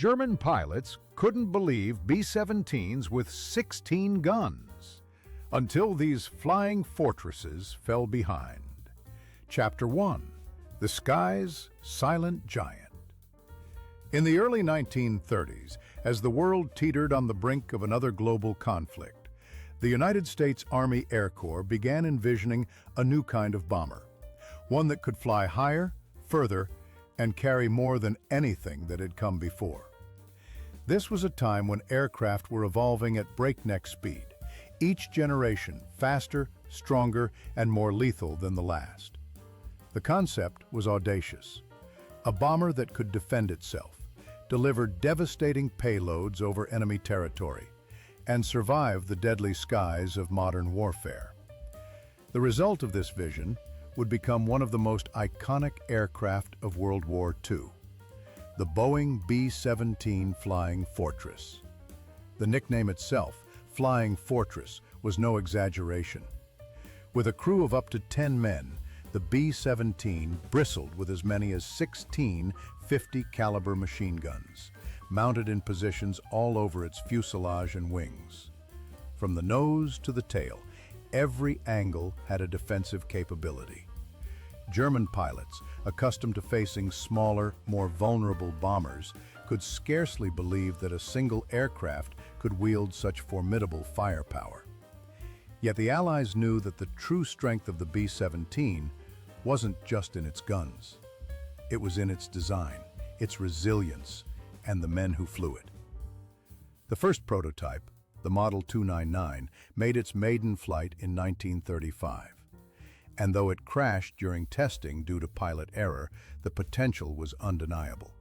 German pilots couldn't believe B-17s with 16 guns until these flying fortresses fell behind. Chapter 1. The Sky's Silent Giant. In the early 1930s, as the world teetered on the brink of another global conflict, the United States Army Air Corps began envisioning a new kind of bomber, one that could fly higher, further, and carry more than anything that had come before. This was a time when aircraft were evolving at breakneck speed, each generation faster, stronger, and more lethal than the last. The concept was audacious. A bomber that could defend itself, deliver devastating payloads over enemy territory, and survive the deadly skies of modern warfare. The result of this vision would become one of the most iconic aircraft of World War II, the Boeing B-17 Flying Fortress. The nickname itself, Flying Fortress, was no exaggeration. With a crew of up to 10 men, the B-17 bristled with as many as 16 .50-caliber machine guns, mounted in positions all over its fuselage and wings. From the nose to the tail, every angle had a defensive capability. German pilots, accustomed to facing smaller, more vulnerable bombers, could scarcely believe that a single aircraft could wield such formidable firepower. Yet the Allies knew that the true strength of the B-17 wasn't just in its guns. It was in its design, its resilience, and the men who flew it. The first prototype, the Model 299, made its maiden flight in 1935. And though it crashed during testing due to pilot error, the potential was undeniable.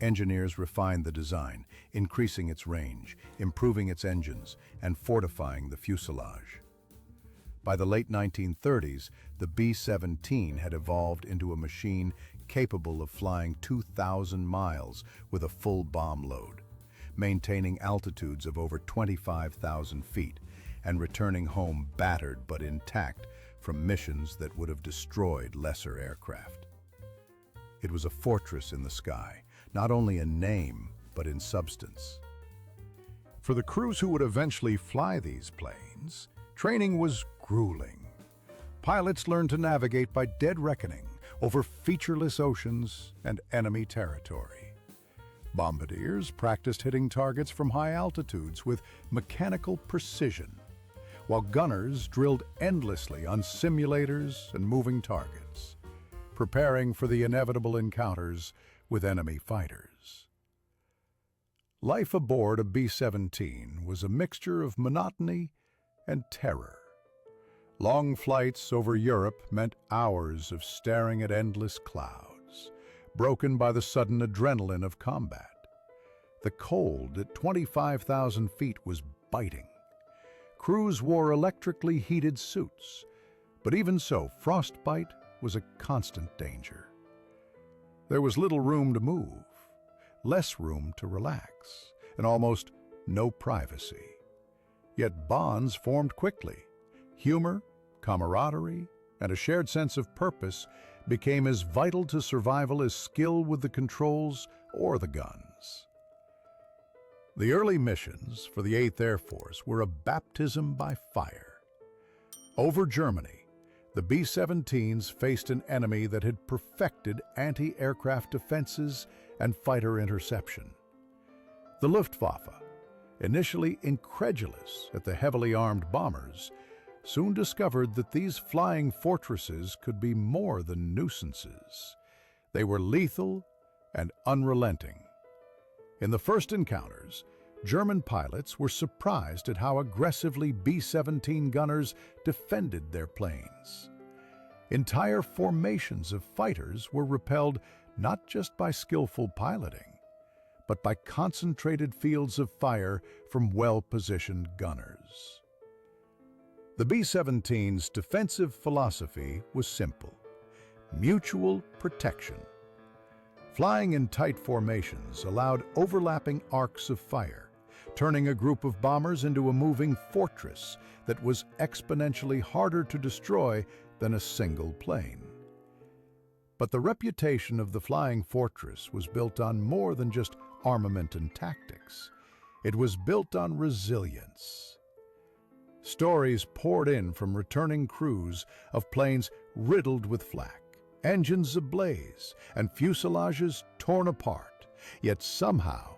Engineers refined the design, increasing its range, improving its engines, and fortifying the fuselage. By the late 1930s, the B-17 had evolved into a machine capable of flying 2,000 miles with a full bomb load, maintaining altitudes of over 25,000 feet, and returning home battered but intact from missions that would have destroyed lesser aircraft. It was a fortress in the sky, not only in name, but in substance. For the crews who would eventually fly these planes, training was grueling. Pilots learned to navigate by dead reckoning over featureless oceans and enemy territory. Bombardiers practiced hitting targets from high altitudes with mechanical precision, while gunners drilled endlessly on simulators and moving targets, preparing for the inevitable encounters with enemy fighters. Life aboard a B-17 was a mixture of monotony and terror. Long flights over Europe meant hours of staring at endless clouds, broken by the sudden adrenaline of combat. The cold at 25,000 feet was biting. Crews wore electrically heated suits, but even so, frostbite was a constant danger. There was little room to move, less room to relax, and almost no privacy. Yet bonds formed quickly. Humor, camaraderie, and a shared sense of purpose became as vital to survival as skill with the controls or the guns. The early missions for the 8th Air Force were a baptism by fire. Over Germany, the B-17s faced an enemy that had perfected anti-aircraft defenses and fighter interception. The Luftwaffe, initially incredulous at the heavily armed bombers, soon discovered that these flying fortresses could be more than nuisances. They were lethal and unrelenting. In the first encounters, German pilots were surprised at how aggressively B-17 gunners defended their planes. Entire formations of fighters were repelled not just by skillful piloting, but by concentrated fields of fire from well-positioned gunners. The B-17's defensive philosophy was simple: mutual protection. Flying in tight formations allowed overlapping arcs of fire, turning a group of bombers into a moving fortress that was exponentially harder to destroy than a single plane. But the reputation of the Flying Fortress was built on more than just armament and tactics. It was built on resilience. Stories poured in from returning crews of planes riddled with flak, engines ablaze, and fuselages torn apart. Yet somehow,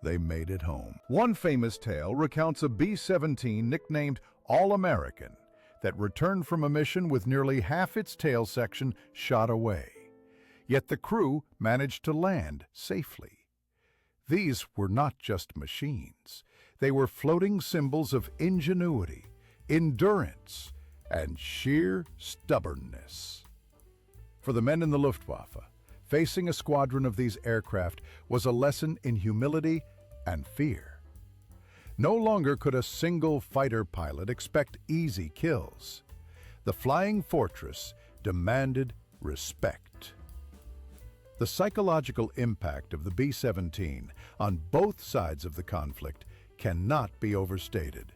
they made it home. One famous tale recounts a B-17 nicknamed All-American that returned from a mission with nearly half its tail section shot away. Yet the crew managed to land safely. These were not just machines. They were floating symbols of ingenuity, endurance, and sheer stubbornness. For the men in the Luftwaffe, facing a squadron of these aircraft was a lesson in humility and fear. No longer could a single fighter pilot expect easy kills. The Flying Fortress demanded respect. The psychological impact of the B-17 on both sides of the conflict cannot be overstated.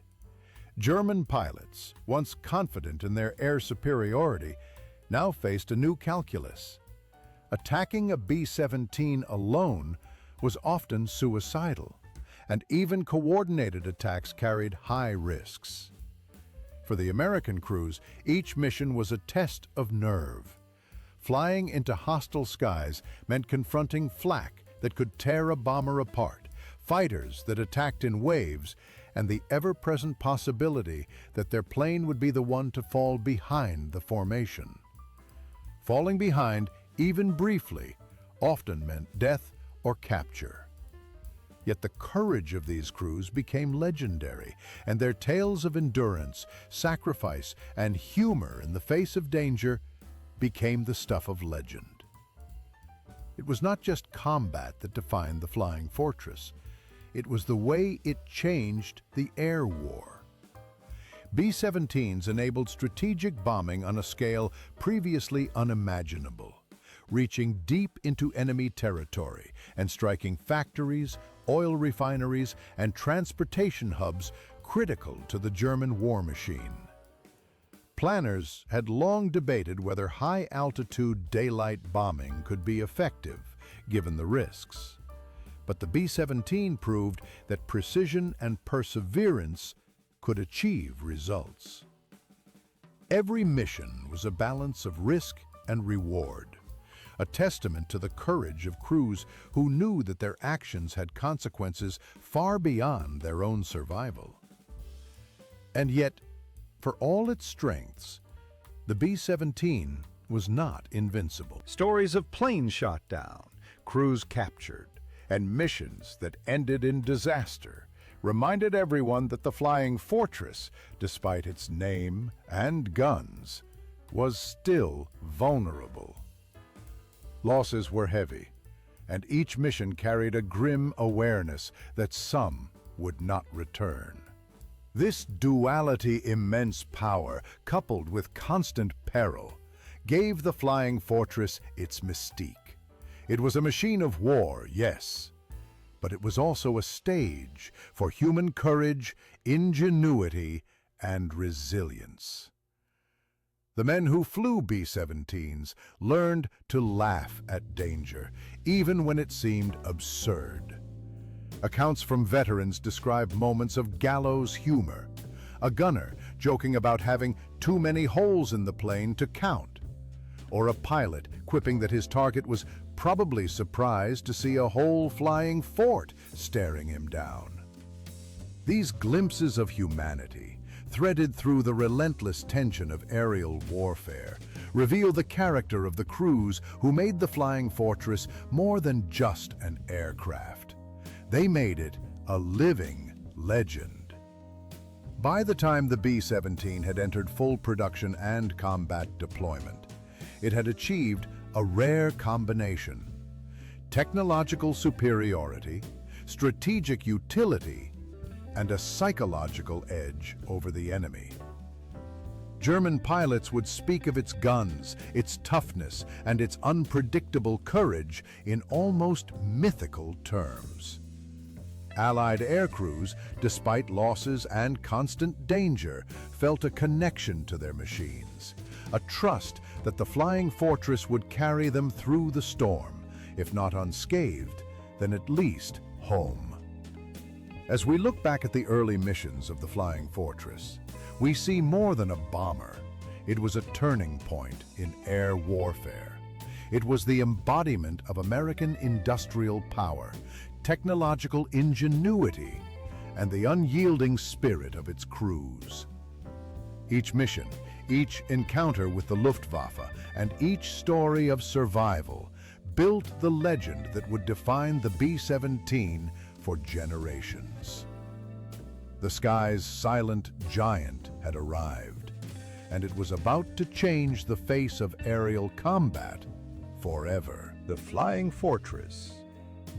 German pilots, once confident in their air superiority, now faced a new calculus. Attacking a B-17 alone was often suicidal, and even coordinated attacks carried high risks. For the American crews, each mission was a test of nerve. Flying into hostile skies meant confronting flak that could tear a bomber apart, fighters that attacked in waves, and the ever-present possibility that their plane would be the one to fall behind the formation. Falling behind, even briefly, often meant death or capture. Yet the courage of these crews became legendary, and their tales of endurance, sacrifice, and humor in the face of danger became the stuff of legend. It was not just combat that defined the Flying Fortress. It was the way it changed the air war. B-17s enabled strategic bombing on a scale previously unimaginable, reaching deep into enemy territory and striking factories, oil refineries, and transportation hubs critical to the German war machine. Planners had long debated whether high-altitude daylight bombing could be effective, given the risks. But the B-17 proved that precision and perseverance could achieve results. Every mission was a balance of risk and reward, a testament to the courage of crews who knew that their actions had consequences far beyond their own survival. And yet, for all its strengths, the B-17 was not invincible. Stories of planes shot down, crews captured, and missions that ended in disaster reminded everyone that the Flying Fortress, despite its name and guns, was still vulnerable. Losses were heavy, and each mission carried a grim awareness that some would not return. This duality, immense power, coupled with constant peril, gave the Flying Fortress its mystique. It was a machine of war, yes, but it was also a stage for human courage, ingenuity, and resilience. The men who flew B-17s learned to laugh at danger, even when it seemed absurd. Accounts from veterans describe moments of gallows humor, a gunner joking about having too many holes in the plane to count, or a pilot quipping that his target was probably surprised to see a whole flying fort staring him down. These glimpses of humanity, threaded through the relentless tension of aerial warfare, reveal the character of the crews who made the Flying Fortress more than just an aircraft. They made it a living legend. By the time the B-17 had entered full production and combat deployment, it had achieved a rare combination: technological superiority, strategic utility, and a psychological edge over the enemy. German pilots would speak of its guns, its toughness, and its unpredictable courage in almost mythical terms. Allied air crews, despite losses and constant danger, felt a connection to their machines, a trust that the Flying Fortress would carry them through the storm, if not unscathed, then at least home. As we look back at the early missions of the Flying Fortress, we see more than a bomber. It was a turning point in air warfare. It was the embodiment of American industrial power, technological ingenuity, and the unyielding spirit of its crews. Each mission, each encounter with the Luftwaffe, and each story of survival built the legend that would define the B-17 for generations. The sky's silent giant had arrived, and it was about to change the face of aerial combat forever. The Flying Fortress,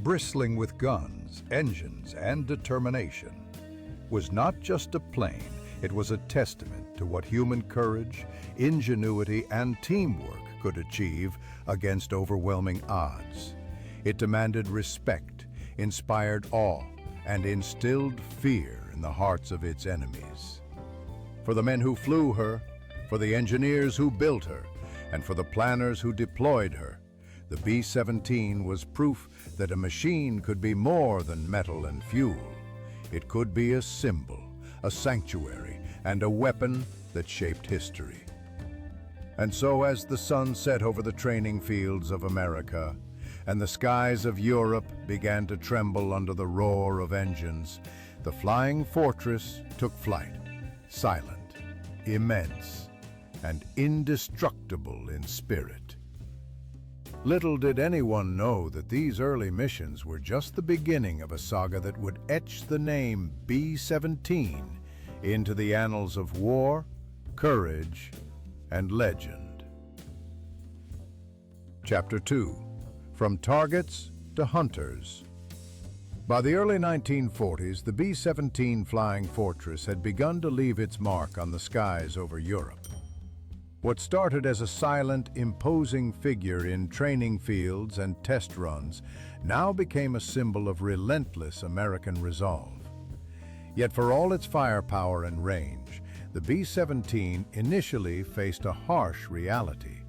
bristling with guns, engines, and determination, was not just a plane, it was a testament to what human courage, ingenuity, and teamwork could achieve against overwhelming odds. It demanded respect, inspired awe, and instilled fear in the hearts of its enemies. For the men who flew her, for the engineers who built her, and for the planners who deployed her, the B-17 was proof that a machine could be more than metal and fuel. It could be a symbol, a sanctuary, and a weapon that shaped history. And so as the sun set over the training fields of America, and the skies of Europe began to tremble under the roar of engines, the Flying Fortress took flight, silent, immense, and indestructible in spirit. Little did anyone know that these early missions were just the beginning of a saga that would etch the name B-17 into the annals of war, courage, and legend. Chapter 2. From Targets to Hunters. By the early 1940s, the B-17 Flying Fortress had begun to leave its mark on the skies over Europe. What started as a silent, imposing figure in training fields and test runs now became a symbol of relentless American resolve. Yet for all its firepower and range, the B-17 initially faced a harsh reality.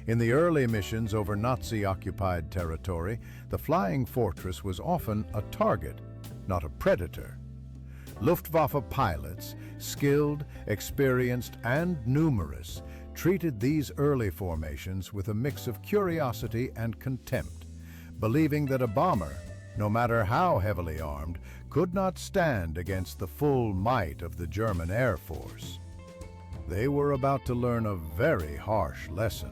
In the early missions over Nazi-occupied territory, the Flying Fortress was often a target, not a predator. Luftwaffe pilots, skilled, experienced, and numerous, treated these early formations with a mix of curiosity and contempt, believing that a bomber, no matter how heavily armed, could not stand against the full might of the German Air Force. They were about to learn a very harsh lesson.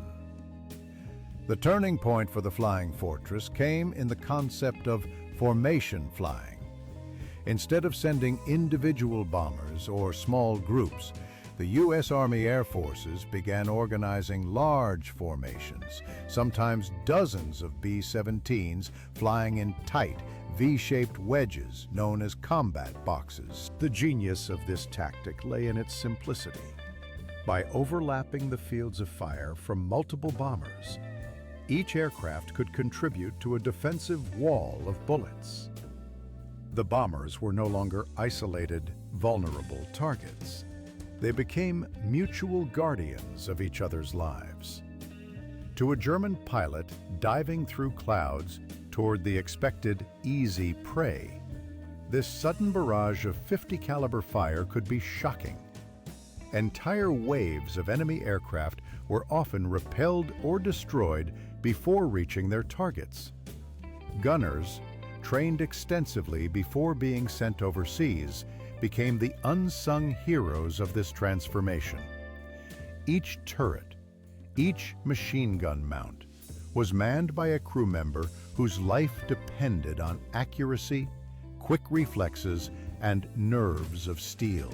The turning point for the Flying Fortress came in the concept of formation flying. Instead of sending individual bombers or small groups, the U.S. Army Air Forces began organizing large formations, sometimes dozens of B-17s flying in tight, V-shaped wedges known as combat boxes. The genius of this tactic lay in its simplicity. By overlapping the fields of fire from multiple bombers, each aircraft could contribute to a defensive wall of bullets. The bombers were no longer isolated, vulnerable targets. They became mutual guardians of each other's lives. To a German pilot diving through clouds toward the expected easy prey, this sudden barrage of .50 caliber fire could be shocking. Entire waves of enemy aircraft were often repelled or destroyed before reaching their targets. Gunners, trained extensively before being sent overseas, became the unsung heroes of this transformation. Each turret, each machine gun mount, was manned by a crew member whose life depended on accuracy, quick reflexes, and nerves of steel.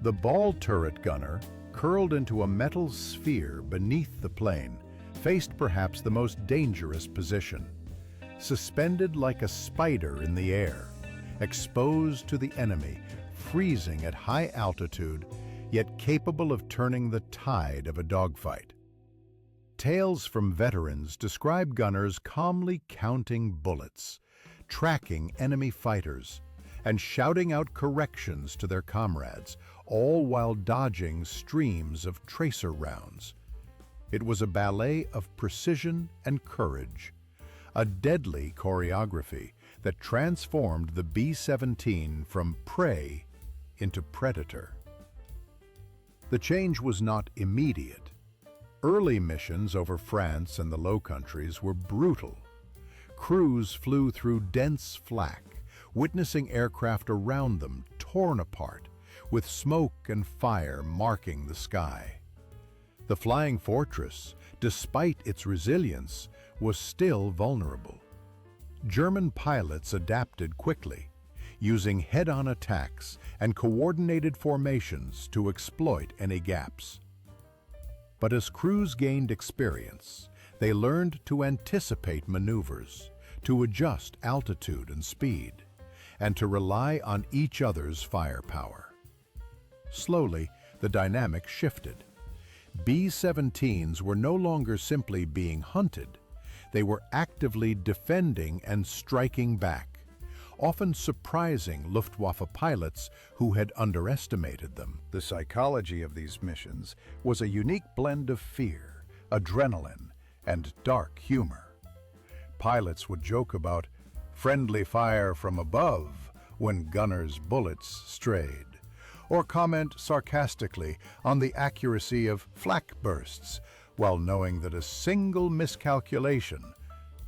The ball turret gunner, curled into a metal sphere beneath the plane, faced perhaps the most dangerous position. Suspended like a spider in the air, exposed to the enemy, freezing at high altitude, yet capable of turning the tide of a dogfight. Tales from veterans describe gunners calmly counting bullets, tracking enemy fighters, and shouting out corrections to their comrades, all while dodging streams of tracer rounds. It was a ballet of precision and courage, a deadly choreography that transformed the B-17 from prey into predator. The change was not immediate. Early missions over France and the Low Countries were brutal. Crews flew through dense flak, witnessing aircraft around them torn apart, with smoke and fire marking the sky. The Flying Fortress, despite its resilience, was still vulnerable. German pilots adapted quickly, using head-on attacks and coordinated formations to exploit any gaps. But as crews gained experience, they learned to anticipate maneuvers, to adjust altitude and speed, and to rely on each other's firepower. Slowly, the dynamic shifted. B-17s were no longer simply being hunted. They were actively defending and striking back, often surprising Luftwaffe pilots who had underestimated them. The psychology of these missions was a unique blend of fear, adrenaline, and dark humor. Pilots would joke about friendly fire from above when gunners' bullets strayed, or comment sarcastically on the accuracy of flak bursts, while knowing that a single miscalculation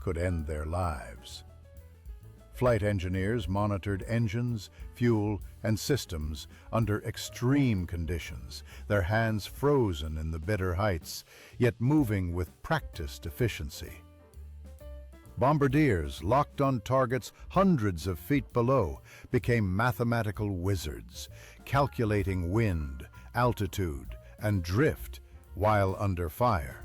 could end their lives. Flight engineers monitored engines, fuel, and systems under extreme conditions, their hands frozen in the bitter heights, yet moving with practiced efficiency. Bombardiers, locked on targets hundreds of feet below, became mathematical wizards, calculating wind, altitude, and drift while under fire.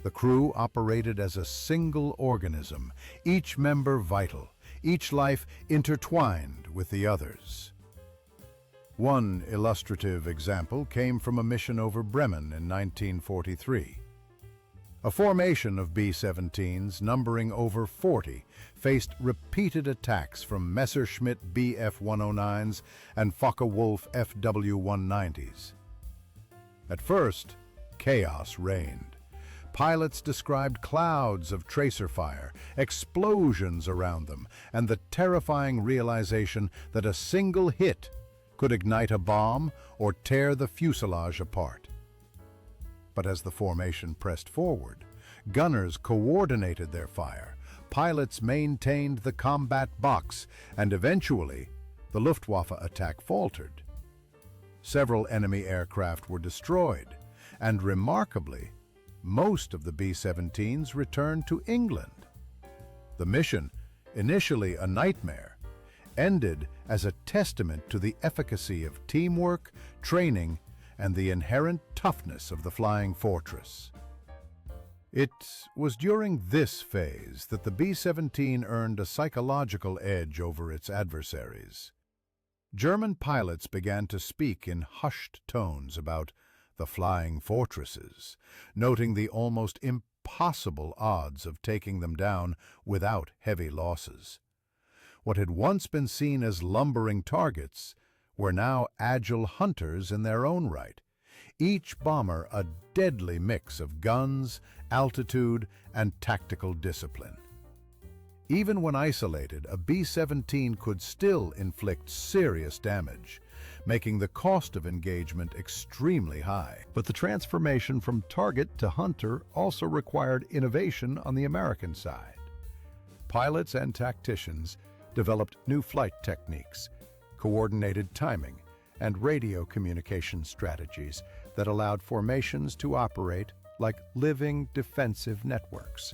The crew operated as a single organism, each member vital, each life intertwined with the others. One illustrative example came from a mission over Bremen in 1943. A formation of B-17s, numbering over 40, faced repeated attacks from Messerschmitt Bf-109s and Focke-Wulf FW-190s. At first, chaos reigned. Pilots described clouds of tracer fire, explosions around them, and the terrifying realization that a single hit could ignite a bomb or tear the fuselage apart. But as the formation pressed forward, gunners coordinated their fire, pilots maintained the combat box, and eventually, the Luftwaffe attack faltered. Several enemy aircraft were destroyed, and remarkably, most of the B-17s returned to England. The mission, initially a nightmare, ended as a testament to the efficacy of teamwork, training, and the inherent toughness of the Flying Fortress. It was during this phase that the B-17 earned a psychological edge over its adversaries. German pilots began to speak in hushed tones about the flying fortresses, noting the almost impossible odds of taking them down without heavy losses. What had once been seen as lumbering targets were now agile hunters in their own right, each bomber a deadly mix of guns, altitude, and tactical discipline. Even when isolated, a B-17 could still inflict serious damage, making the cost of engagement extremely high. But the transformation from target to hunter also required innovation on the American side. Pilots and tacticians developed new flight techniques, coordinated timing, and radio communication strategies that allowed formations to operate like living defensive networks.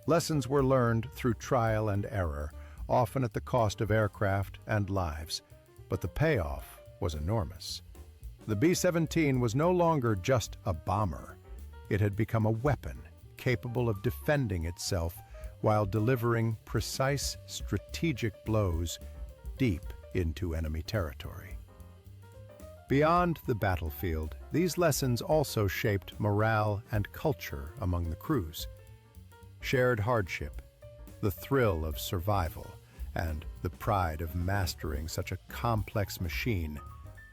Lessons were learned through trial and error, often at the cost of aircraft and lives, but the payoff was enormous. The B-17 was no longer just a bomber. It had become a weapon capable of defending itself while delivering precise strategic blows deep into enemy territory. Beyond the battlefield, these lessons also shaped morale and culture among the crews. Shared hardship, the thrill of survival, and the pride of mastering such a complex machine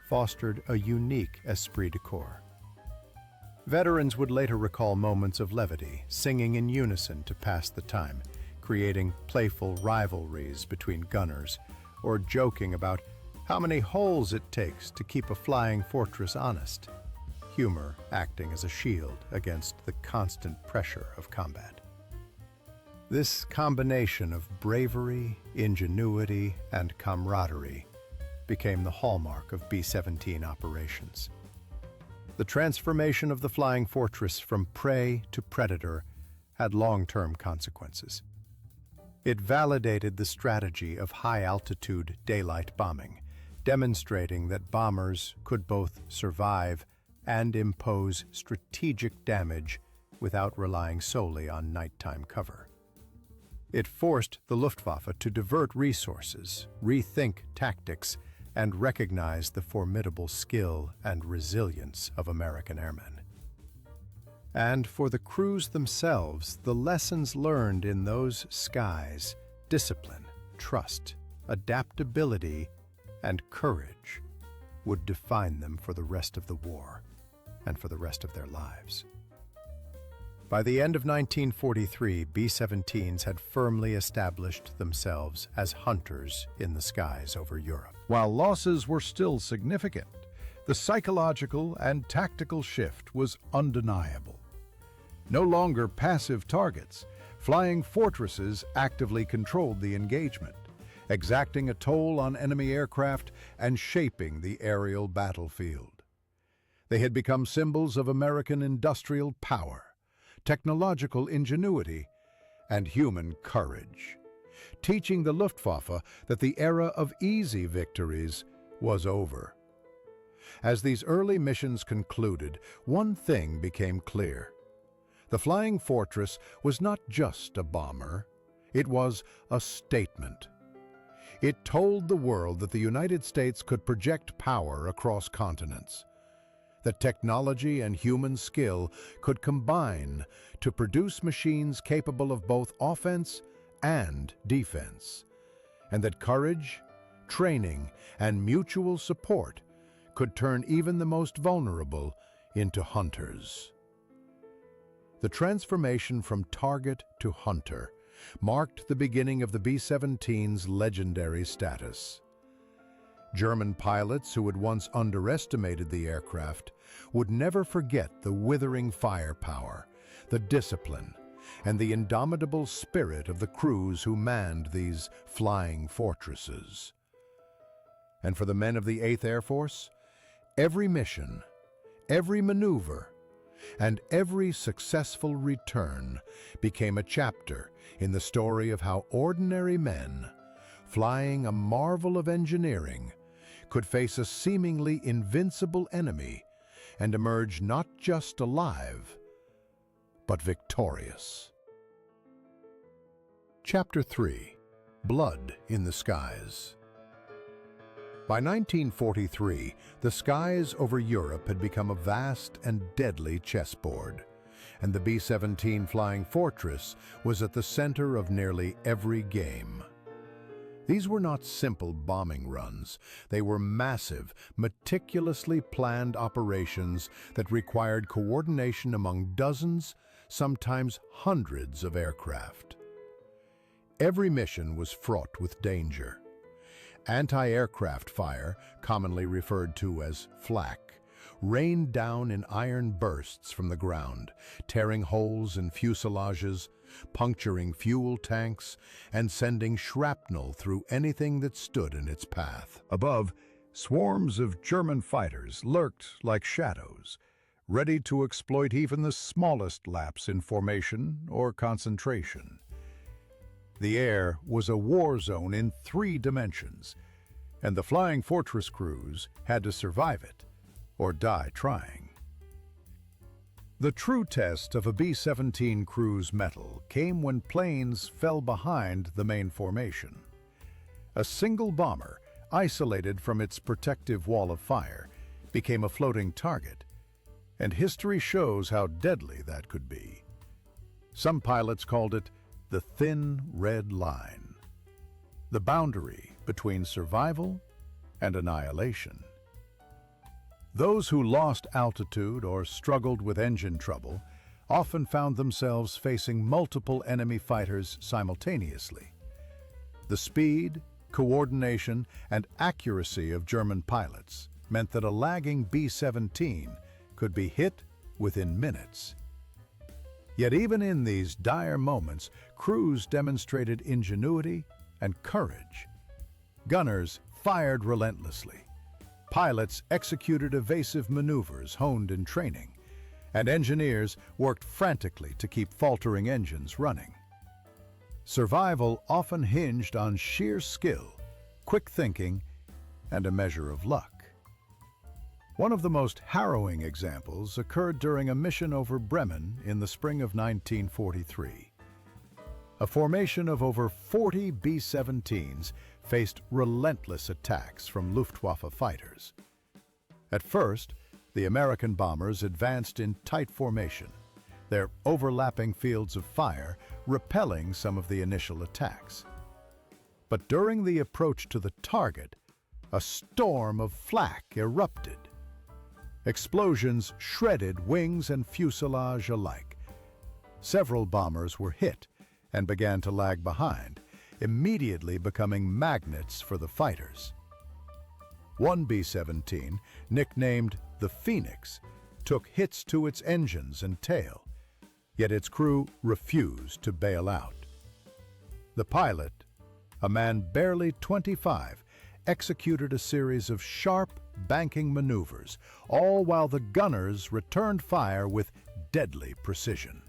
fostered a unique esprit de corps. Veterans would later recall moments of levity, singing in unison to pass the time, creating playful rivalries between gunners, or joking about how many holes it takes to keep a flying fortress honest, humor acting as a shield against the constant pressure of combat. This combination of bravery, ingenuity, and camaraderie became the hallmark of B-17 operations. The transformation of the flying fortress from prey to predator had long-term consequences. It validated the strategy of high-altitude daylight bombing, demonstrating that bombers could both survive and impose strategic damage without relying solely on nighttime cover. It forced the Luftwaffe to divert resources, rethink tactics, and recognize the formidable skill and resilience of American airmen. And for the crews themselves, the lessons learned in those skies, discipline, trust, adaptability, and courage, would define them for the rest of the war and for the rest of their lives. By the end of 1943, B-17s had firmly established themselves as hunters in the skies over Europe. While losses were still significant, the psychological and tactical shift was undeniable. No longer passive targets, flying fortresses actively controlled the engagement, exacting a toll on enemy aircraft and shaping the aerial battlefield. They had become symbols of American industrial power, technological ingenuity, and human courage, teaching the Luftwaffe that the era of easy victories was over. As these early missions concluded, one thing became clear. The Flying Fortress was not just a bomber, it was a statement. It told the world that the United States could project power across continents, that technology and human skill could combine to produce machines capable of both offense and defense, and that courage, training, and mutual support could turn even the most vulnerable into hunters. The transformation from target to hunter marked the beginning of the B-17's legendary status. German pilots who had once underestimated the aircraft would never forget the withering firepower, the discipline, and the indomitable spirit of the crews who manned these flying fortresses. And for the men of the 8th Air Force, every mission, every maneuver, and every successful return became a chapter in the story of how ordinary men, flying a marvel of engineering, could face a seemingly invincible enemy and emerge not just alive, but victorious. Chapter 3: Blood in the Skies. By 1943, the skies over Europe had become a vast and deadly chessboard, and the B-17 Flying Fortress was at the center of nearly every game. These were not simple bombing runs. They were massive, meticulously planned operations that required coordination among dozens, sometimes hundreds of aircraft. Every mission was fraught with danger. Anti-aircraft fire, commonly referred to as flak, rained down in iron bursts from the ground, tearing holes in fuselages, puncturing fuel tanks, and sending shrapnel through anything that stood in its path. Above, swarms of German fighters lurked like shadows, ready to exploit even the smallest lapse in formation or concentration. The air was a war zone in 3 dimensions, and the Flying Fortress crews had to survive it or die trying. The true test of a B-17 crew's mettle came when planes fell behind the main formation. A single bomber, isolated from its protective wall of fire, became a floating target, and history shows how deadly that could be. Some pilots called it the thin red line, the boundary between survival and annihilation. Those who lost altitude or struggled with engine trouble often found themselves facing multiple enemy fighters simultaneously. The speed, coordination, and accuracy of German pilots meant that a lagging B-17 could be hit within minutes. Yet even in these dire moments, crews demonstrated ingenuity and courage. Gunners fired relentlessly. Pilots executed evasive maneuvers honed in training, and engineers worked frantically to keep faltering engines running. Survival often hinged on sheer skill, quick thinking, and a measure of luck. One of the most harrowing examples occurred during a mission over Bremen in the spring of 1943. A formation of over 40 B-17s faced relentless attacks from Luftwaffe fighters. At first, the American bombers advanced in tight formation, their overlapping fields of fire repelling some of the initial attacks. But during the approach to the target, a storm of flak erupted. Explosions shredded wings and fuselage alike. Several bombers were hit and began to lag behind, immediately becoming magnets for the fighters. One B-17, nicknamed the Phoenix, took hits to its engines and tail, yet its crew refused to bail out. The pilot, a man barely 25, executed a series of sharp, banking maneuvers, all while the gunners returned fire with deadly precision.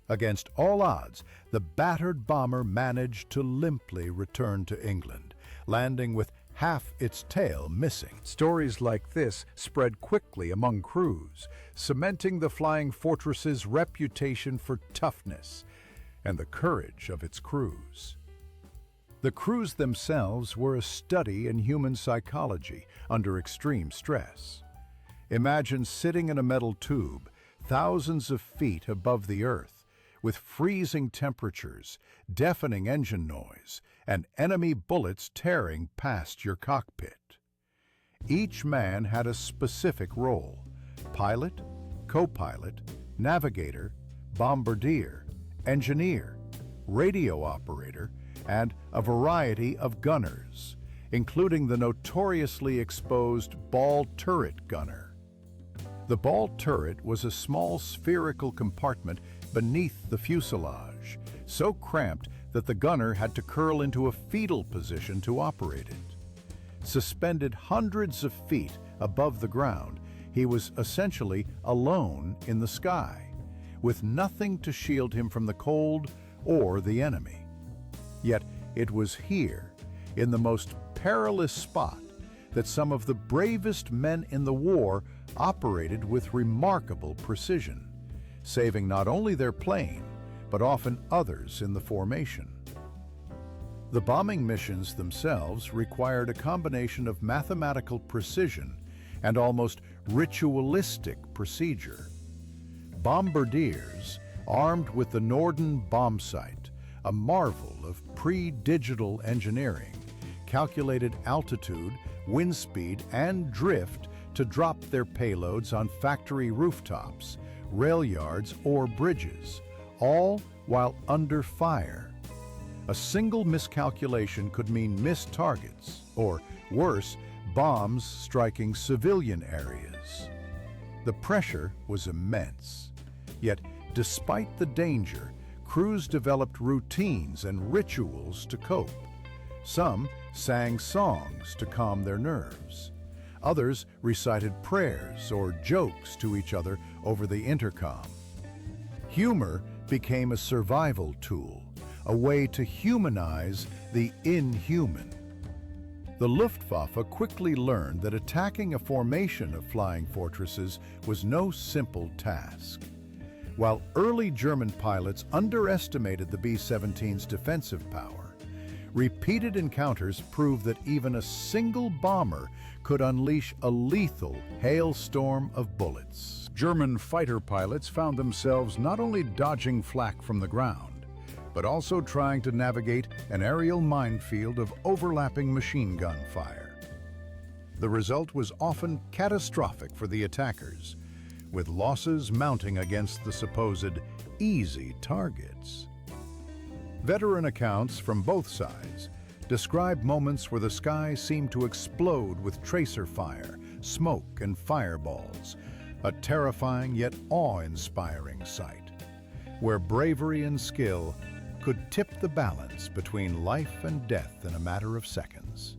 Against all odds, the battered bomber managed to limply return to England, landing with half its tail missing. Stories like this spread quickly among crews, cementing the Flying Fortress's reputation for toughness and the courage of its crews. The crews themselves were a study in human psychology under extreme stress. Imagine sitting in a metal tube, thousands of feet above the earth, with freezing temperatures, deafening engine noise, and enemy bullets tearing past your cockpit. Each man had a specific role: pilot, co-pilot, navigator, bombardier, engineer, radio operator, and a variety of gunners, including the notoriously exposed ball turret gunner. The ball turret was a small spherical compartment beneath the fuselage, so cramped that the gunner had to curl into a fetal position to operate it. Suspended hundreds of feet above the ground, he was essentially alone in the sky, with nothing to shield him from the cold or the enemy. Yet it was here, in the most perilous spot, that some of the bravest men in the war operated with remarkable precision, saving not only their plane, but often others in the formation. The bombing missions themselves required a combination of mathematical precision and almost ritualistic procedure. Bombardiers, armed with the Norden bomb sight, a marvel of pre-digital engineering, calculated altitude, wind speed, and drift to drop their payloads on factory rooftops, rail yards, or bridges, all while under fire. A single miscalculation could mean missed targets, or worse, bombs striking civilian areas. The pressure was immense. Yet, despite the danger, crews developed routines and rituals to cope. Some sang songs to calm their nerves. Others recited prayers or jokes to each other over the intercom. Humor became a survival tool, a way to humanize the inhuman. The Luftwaffe quickly learned that attacking a formation of flying fortresses was no simple task. While early German pilots underestimated the B-17's defensive power, repeated encounters proved that even a single bomber could unleash a lethal hailstorm of bullets. German fighter pilots found themselves not only dodging flak from the ground, but also trying to navigate an aerial minefield of overlapping machine gun fire. The result was often catastrophic for the attackers, with losses mounting against the supposed easy targets. Veteran accounts from both sides describe moments where the sky seemed to explode with tracer fire, smoke, and fireballs, a terrifying yet awe-inspiring sight, where bravery and skill could tip the balance between life and death in a matter of seconds.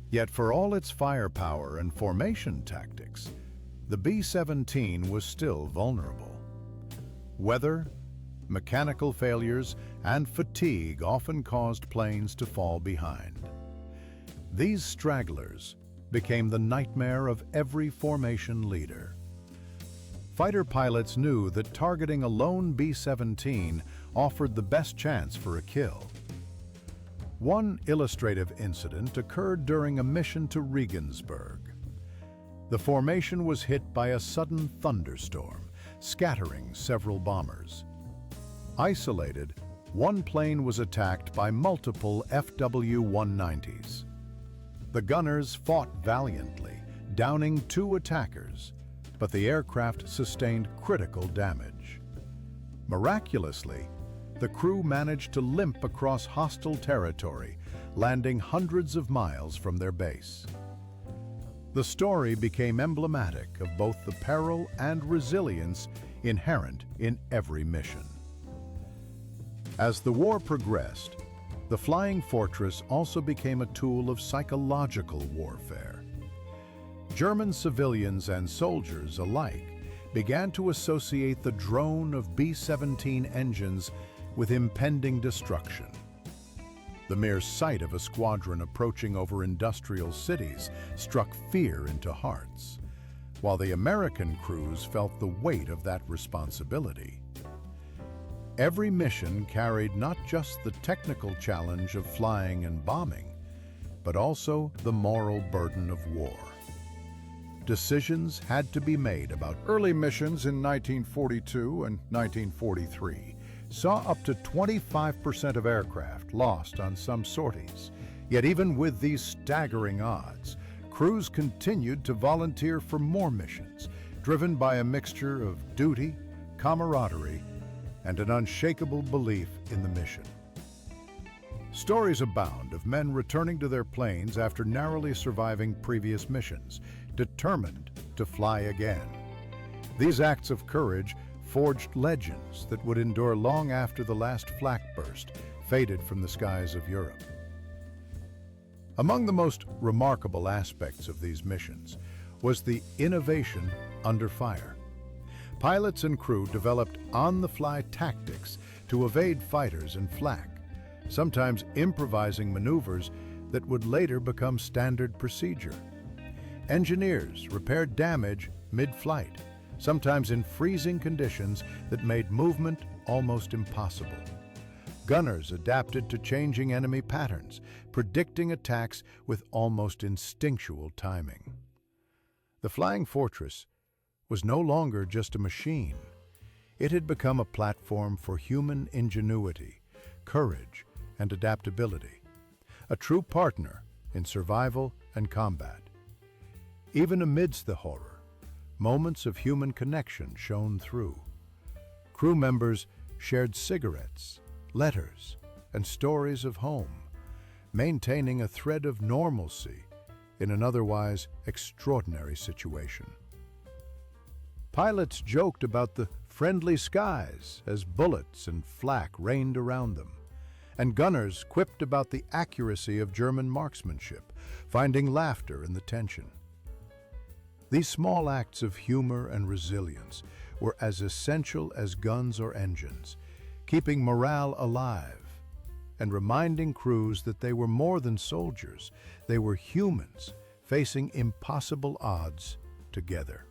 Yet for all its firepower and formation tactics, the B-17 was still vulnerable. Weather, mechanical failures, and fatigue often caused planes to fall behind. These stragglers became the nightmare of every formation leader. Fighter pilots knew that targeting a lone B-17 offered the best chance for a kill. One illustrative incident occurred during a mission to Regensburg. The formation was hit by a sudden thunderstorm, scattering several bombers. Isolated, one plane was attacked by multiple FW-190s. The gunners fought valiantly, downing 2 attackers, but the aircraft sustained critical damage. Miraculously, the crew managed to limp across hostile territory, landing hundreds of miles from their base. The story became emblematic of both the peril and resilience inherent in every mission. As the war progressed, the Flying Fortress also became a tool of psychological warfare. German civilians and soldiers alike began to associate the drone of B-17 engines with impending destruction. The mere sight of a squadron approaching over industrial cities struck fear into hearts, while the American crews felt the weight of that responsibility. Every mission carried not just the technical challenge of flying and bombing, but also the moral burden of war. Decisions had to be made about early missions in 1942 and 1943. Saw up to 25% of aircraft lost on some sorties. Yet even with these staggering odds, crews continued to volunteer for more missions, driven by a mixture of duty, camaraderie, and an unshakable belief in the mission. Stories abound of men returning to their planes after narrowly surviving previous missions, determined to fly again. These acts of courage forged legends that would endure long after the last flak burst faded from the skies of Europe. Among the most remarkable aspects of these missions was the innovation under fire. Pilots and crew developed on-the-fly tactics to evade fighters and flak, sometimes improvising maneuvers that would later become standard procedure. Engineers repaired damage mid-flight, sometimes in freezing conditions that made movement almost impossible. Gunners adapted to changing enemy patterns, predicting attacks with almost instinctual timing. The Flying Fortress was no longer just a machine. It had become a platform for human ingenuity, courage, and adaptability, a true partner in survival and combat. Even amidst the horror, moments of human connection shone through. Crew members shared cigarettes, letters, and stories of home, maintaining a thread of normalcy in an otherwise extraordinary situation. Pilots joked about the friendly skies as bullets and flak rained around them, and gunners quipped about the accuracy of German marksmanship, finding laughter in the tension. These small acts of humor and resilience were as essential as guns or engines, keeping morale alive and reminding crews that they were more than soldiers. They were humans facing impossible odds together.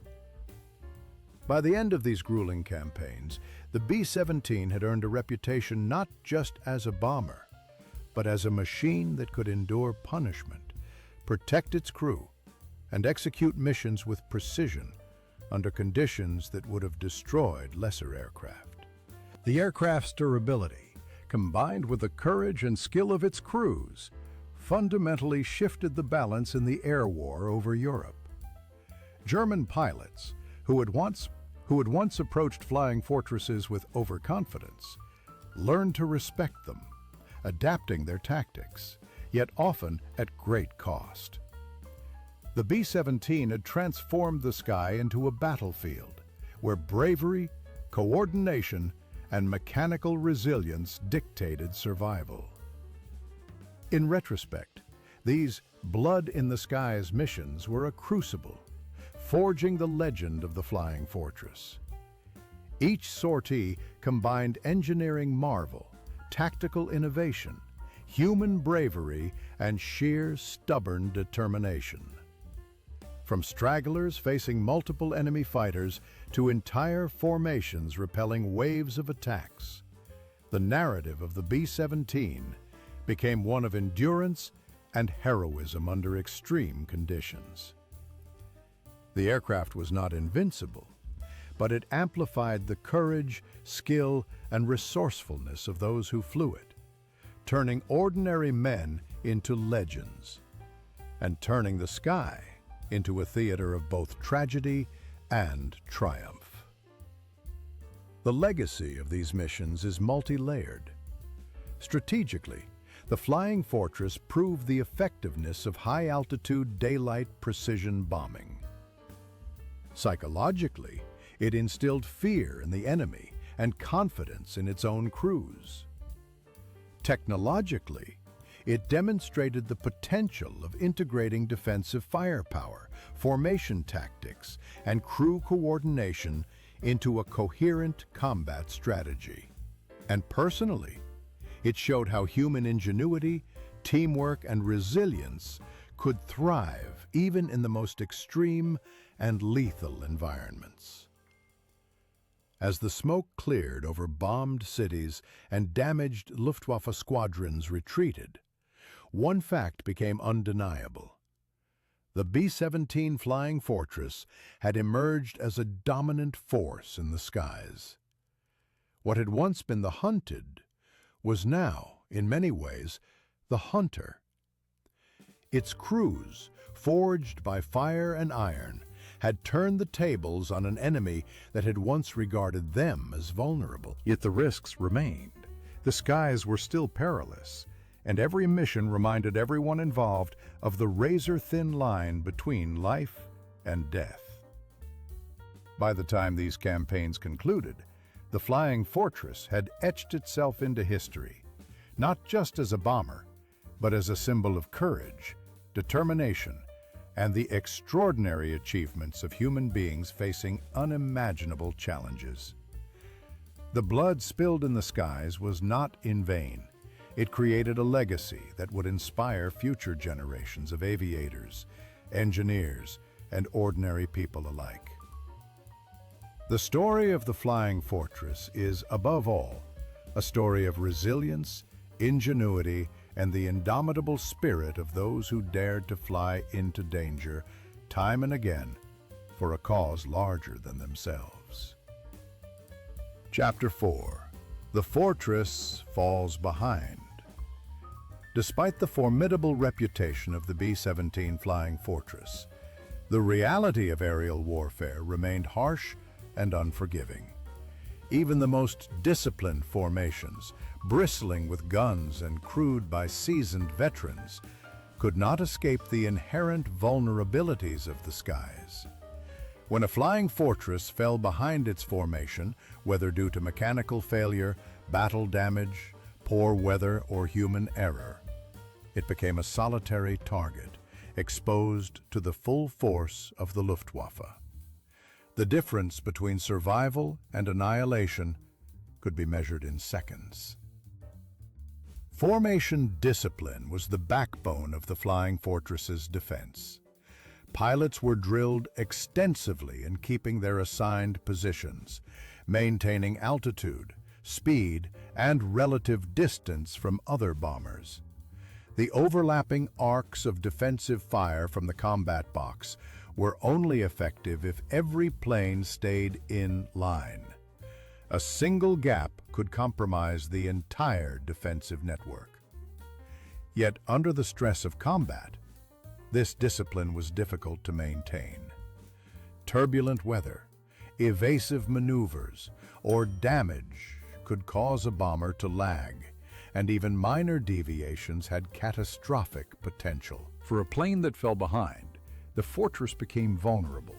By the end of these grueling campaigns, the B-17 had earned a reputation not just as a bomber, but as a machine that could endure punishment, protect its crew, and execute missions with precision under conditions that would have destroyed lesser aircraft. The aircraft's durability, combined with the courage and skill of its crews, fundamentally shifted the balance in the air war over Europe. German pilots, who had once approached flying fortresses with overconfidence, learned to respect them, adapting their tactics, yet often at great cost. The B-17 had transformed the sky into a battlefield where bravery, coordination, and mechanical resilience dictated survival. In retrospect, these blood-in-the-skies missions were a crucible, forging the legend of the Flying Fortress. Each sortie combined engineering marvel, tactical innovation, human bravery, and sheer stubborn determination. From stragglers facing multiple enemy fighters to entire formations repelling waves of attacks, the narrative of the B-17 became one of endurance and heroism under extreme conditions. The aircraft was not invincible, but it amplified the courage, skill, and resourcefulness of those who flew it, turning ordinary men into legends, and turning the sky into a theater of both tragedy and triumph. The legacy of these missions is multi-layered. Strategically, the Flying Fortress proved the effectiveness of high-altitude daylight precision bombing. Psychologically, it instilled fear in the enemy and confidence in its own crews. Technologically, it demonstrated the potential of integrating defensive firepower, formation tactics, and crew coordination into a coherent combat strategy. And personally, it showed how human ingenuity, teamwork, and resilience could thrive even in the most extreme and lethal environments. As the smoke cleared over bombed cities and damaged Luftwaffe squadrons retreated, one fact became undeniable. The B-17 Flying Fortress had emerged as a dominant force in the skies. What had once been the hunted was now, in many ways, the hunter. Its crews, forged by fire and iron, had turned the tables on an enemy that had once regarded them as vulnerable. Yet the risks remained. The skies were still perilous, and every mission reminded everyone involved of the razor-thin line between life and death. By the time these campaigns concluded, the Flying Fortress had etched itself into history, not just as a bomber, but as a symbol of courage, determination, and the extraordinary achievements of human beings facing unimaginable challenges. The blood spilled in the skies was not in vain. It created a legacy that would inspire future generations of aviators, engineers, and ordinary people alike. The story of the Flying Fortress is, above all, a story of resilience, ingenuity, and the indomitable spirit of those who dared to fly into danger time and again for a cause larger than themselves. Chapter 4. The Fortress Falls Behind. Despite the formidable reputation of the B-17 Flying Fortress, the reality of aerial warfare remained harsh and unforgiving. Even the most disciplined formations, bristling with guns and crewed by seasoned veterans, could not escape the inherent vulnerabilities of the skies. When a flying fortress fell behind its formation, whether due to mechanical failure, battle damage, poor weather, or human error, it became a solitary target, exposed to the full force of the Luftwaffe. The difference between survival and annihilation could be measured in seconds. Formation discipline was the backbone of the Flying Fortress's defense. Pilots were drilled extensively in keeping their assigned positions, maintaining altitude, speed, and relative distance from other bombers. The overlapping arcs of defensive fire from the combat box were only effective if every plane stayed in line. A single gap could compromise the entire defensive network. Yet, under the stress of combat, this discipline was difficult to maintain. Turbulent weather, evasive maneuvers, or damage could cause a bomber to lag, and even minor deviations had catastrophic potential. For a plane that fell behind, the fortress became vulnerable,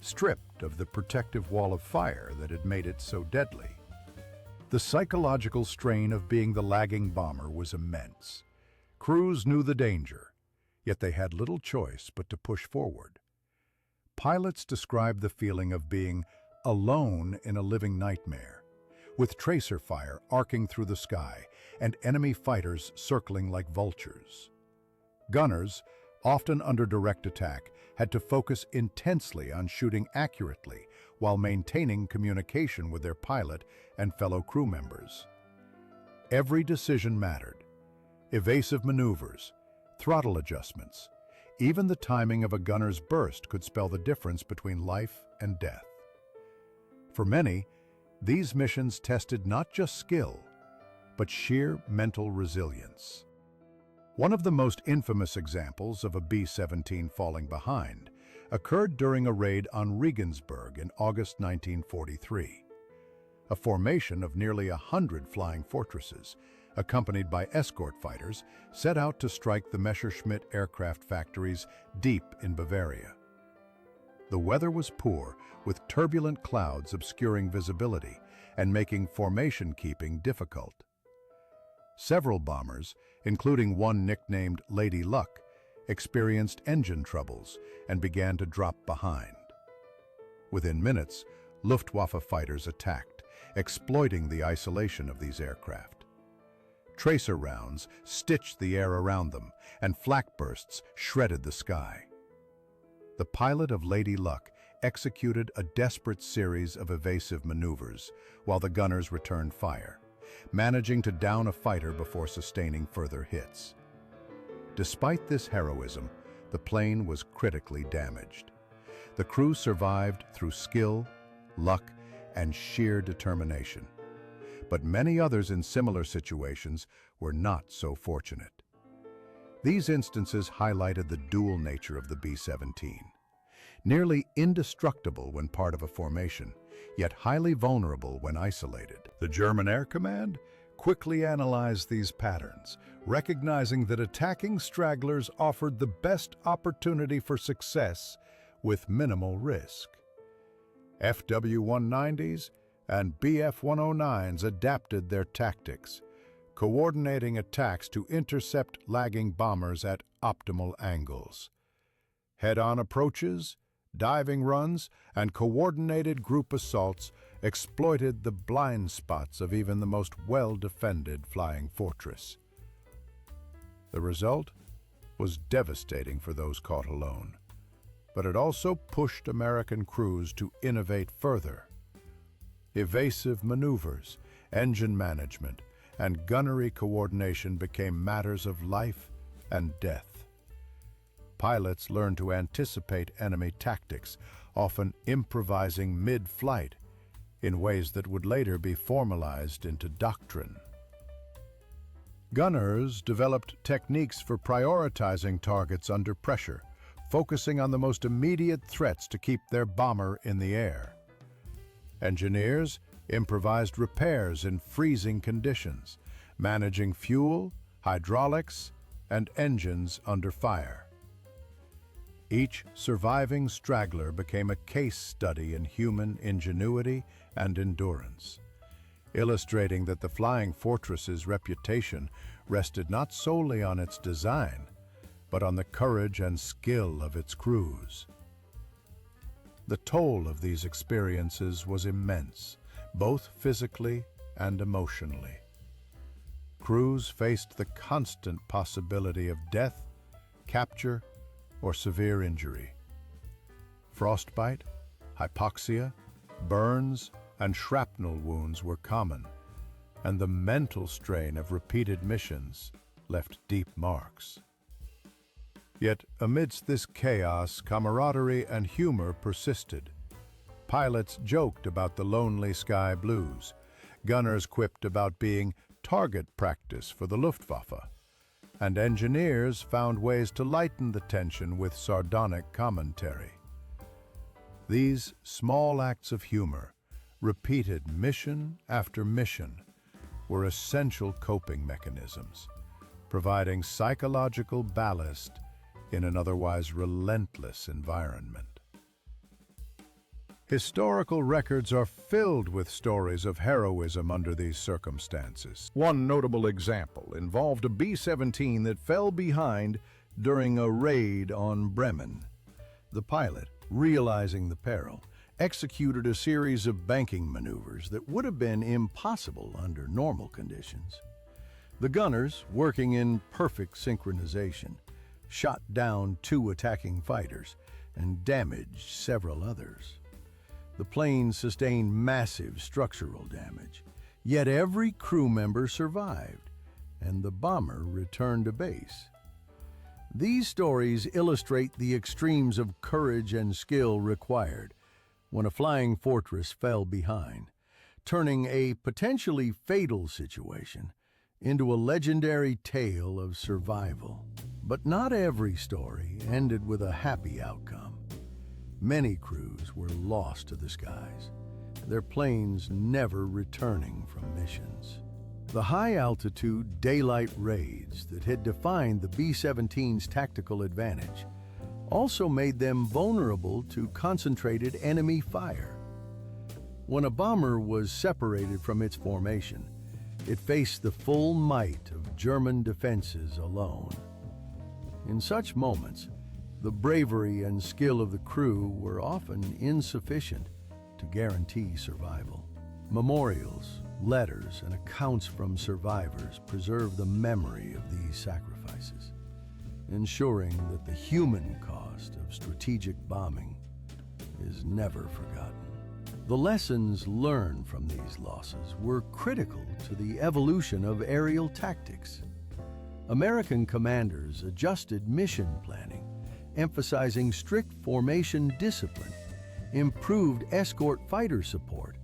stripped of the protective wall of fire that had made it so deadly. The psychological strain of being the lagging bomber was immense. Crews knew the danger, yet they had little choice but to push forward. Pilots described the feeling of being alone in a living nightmare, with tracer fire arcing through the sky and enemy fighters circling like vultures. Gunners, often under direct attack, had to focus intensely on shooting accurately while maintaining communication with their pilot and fellow crew members. Every decision mattered. Evasive maneuvers, throttle adjustments, even the timing of a gunner's burst could spell the difference between life and death. For many, these missions tested not just skill, but sheer mental resilience. One of the most infamous examples of a B-17 falling behind occurred during a raid on Regensburg in August 1943. A formation of nearly 100 flying fortresses, accompanied by escort fighters, set out to strike the Messerschmitt aircraft factories deep in Bavaria. The weather was poor, with turbulent clouds obscuring visibility and making formation keeping difficult. Several bombers, including one nicknamed Lady Luck, experienced engine troubles and began to drop behind. Within minutes, Luftwaffe fighters attacked, exploiting the isolation of these aircraft. Tracer rounds stitched the air around them, and flak bursts shredded the sky. The pilot of Lady Luck executed a desperate series of evasive maneuvers while the gunners returned fire, managing to down a fighter before sustaining further hits. Despite this heroism, the plane was critically damaged. The crew survived through skill, luck, and sheer determination. But many others in similar situations were not so fortunate. These instances highlighted the dual nature of the B-17. Nearly indestructible when part of a formation, yet highly vulnerable when isolated. The German Air Command quickly analyzed these patterns, recognizing that attacking stragglers offered the best opportunity for success with minimal risk. FW-190s and BF-109s adapted their tactics, coordinating attacks to intercept lagging bombers at optimal angles. Head-on approaches, diving runs, and coordinated group assaults exploited the blind spots of even the most well-defended flying fortress. The result was devastating for those caught alone, but it also pushed American crews to innovate further. Evasive maneuvers, engine management, and gunnery coordination became matters of life and death. Pilots learned to anticipate enemy tactics, often improvising mid-flight, in ways that would later be formalized into doctrine. Gunners developed techniques for prioritizing targets under pressure, focusing on the most immediate threats to keep their bomber in the air. Engineers improvised repairs in freezing conditions, managing fuel, hydraulics, and engines under fire. Each surviving straggler became a case study in human ingenuity and endurance, illustrating that the Flying Fortress's reputation rested not solely on its design, but on the courage and skill of its crews. The toll of these experiences was immense, both physically and emotionally. Crews faced the constant possibility of death, capture, or severe injury. Frostbite, hypoxia, burns, and shrapnel wounds were common, and the mental strain of repeated missions left deep marks. Yet amidst this chaos, camaraderie and humor persisted. Pilots joked about the lonely sky blues. Gunners quipped about being target practice for the Luftwaffe. and engineers found ways to lighten the tension with sardonic commentary. These small acts of humor, repeated mission after mission, were essential coping mechanisms, providing psychological ballast in an otherwise relentless environment. Historical records are filled with stories of heroism under these circumstances. One notable example involved a B-17 that fell behind during a raid on Bremen. The pilot, realizing the peril, executed a series of banking maneuvers that would have been impossible under normal conditions. The gunners, working in perfect synchronization, shot down 2 attacking fighters and damaged several others. The plane sustained massive structural damage, yet every crew member survived, and the bomber returned to base. These stories illustrate the extremes of courage and skill required when a flying fortress fell behind, turning a potentially fatal situation into a legendary tale of survival. But not every story ended with a happy outcome. Many crews were lost to the skies, their planes never returning from missions. The high-altitude daylight raids that had defined the B-17's tactical advantage also made them vulnerable to concentrated enemy fire. When a bomber was separated from its formation, it faced the full might of German defenses alone. In such moments, the bravery and skill of the crew were often insufficient to guarantee survival. Memorials, letters, and accounts from survivors preserve the memory of these sacrifices, ensuring that the human cost of strategic bombing is never forgotten. The lessons learned from these losses were critical to the evolution of aerial tactics. American commanders adjusted mission planning, emphasizing strict formation discipline, improved escort fighter support,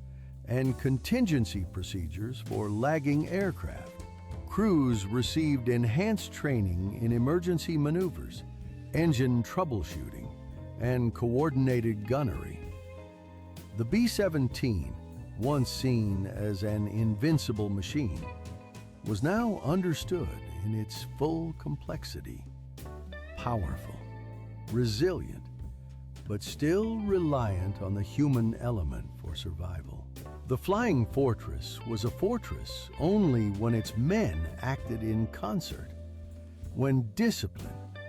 and contingency procedures for lagging aircraft. Crews received enhanced training in emergency maneuvers, engine troubleshooting, and coordinated gunnery. The B-17, once seen as an invincible machine, was now understood in its full complexity. Powerful, resilient, but still reliant on the human element for survival. The flying fortress was a fortress only when its men acted in concert, when discipline,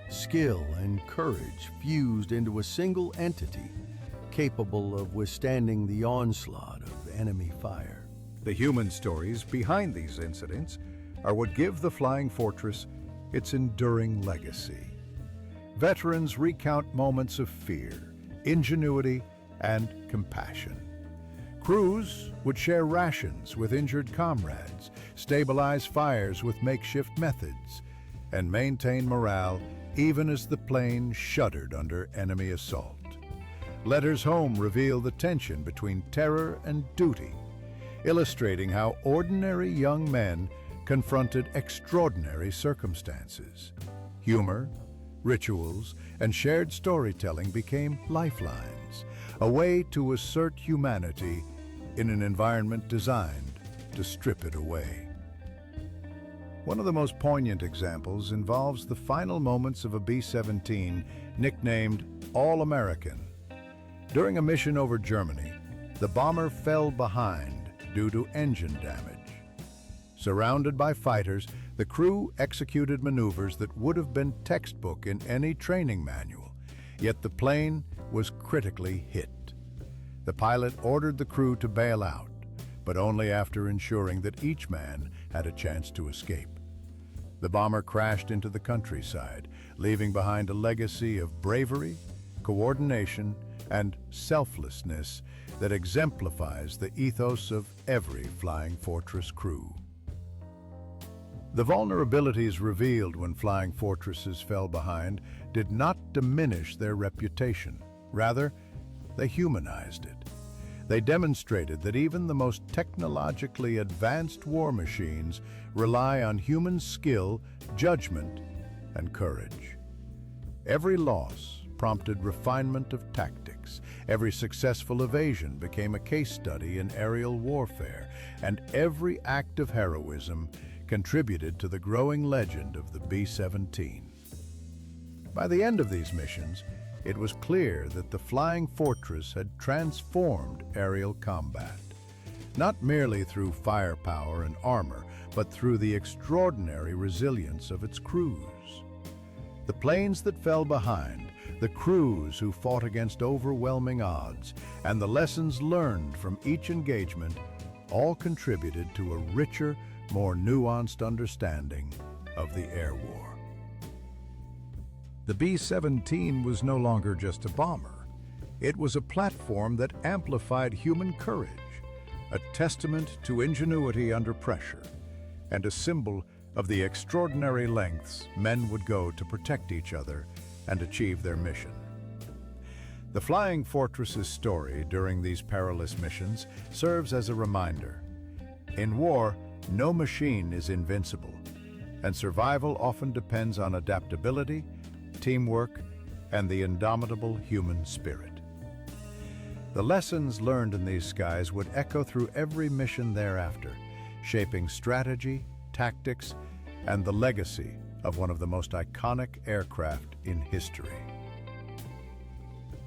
skill, and courage fused into a single entity capable of withstanding the onslaught of enemy fire. The human stories behind these incidents are what give the Flying Fortress its enduring legacy. Veterans recount moments of fear, ingenuity, and compassion. Crews would share rations with injured comrades, stabilize fires with makeshift methods, and maintain morale even as the plane shuddered under enemy assault. Letters home reveal the tension between terror and duty, illustrating how ordinary young men confronted extraordinary circumstances. Humor, rituals, and shared storytelling became lifelines, a way to assert humanity in an environment designed to strip it away. One of the most poignant examples involves the final moments of a B-17 nicknamed All-American. During a mission over Germany, the bomber fell behind due to engine damage. Surrounded by fighters, the crew executed maneuvers that would have been textbook in any training manual, yet the plane was critically hit. The pilot ordered the crew to bail out, but only after ensuring that each man had a chance to escape. The bomber crashed into the countryside, leaving behind a legacy of bravery, coordination, and selflessness that exemplifies the ethos of every Flying Fortress crew. The vulnerabilities revealed when Flying Fortresses fell behind did not diminish their reputation. Rather, they humanized it. They demonstrated that even the most technologically advanced war machines rely on human skill, judgment, and courage. Every loss prompted refinement of tactics. Every successful evasion became a case study in aerial warfare, and every act of heroism contributed to the growing legend of the B-17. By the end of these missions, it was clear that the Flying Fortress had transformed aerial combat, not merely through firepower and armor, but through the extraordinary resilience of its crews. The planes that fell behind, the crews who fought against overwhelming odds, and the lessons learned from each engagement all contributed to a richer, more nuanced understanding of the air war. The B-17 was no longer just a bomber. It was a platform that amplified human courage, a testament to ingenuity under pressure, and a symbol of the extraordinary lengths men would go to protect each other and achieve their mission. The Flying Fortress's story during these perilous missions serves as a reminder. In war, no machine is invincible, and survival often depends on adaptability, teamwork, and the indomitable human spirit. The lessons learned in these skies would echo through every mission thereafter, shaping strategy, tactics, and the legacy of one of the most iconic aircraft in history.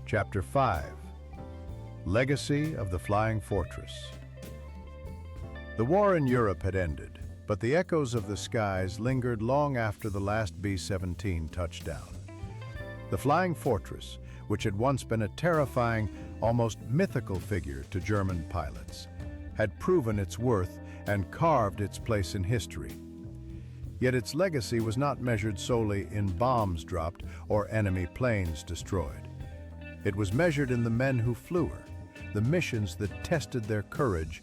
Chapter 5: Legacy of the Flying Fortress. The war in Europe had ended, but the echoes of the skies lingered long after the last B-17 touched down. The Flying Fortress, which had once been a terrifying, almost mythical figure to German pilots, had proven its worth and carved its place in history. Yet its legacy was not measured solely in bombs dropped or enemy planes destroyed. It was measured in the men who flew her, the missions that tested their courage,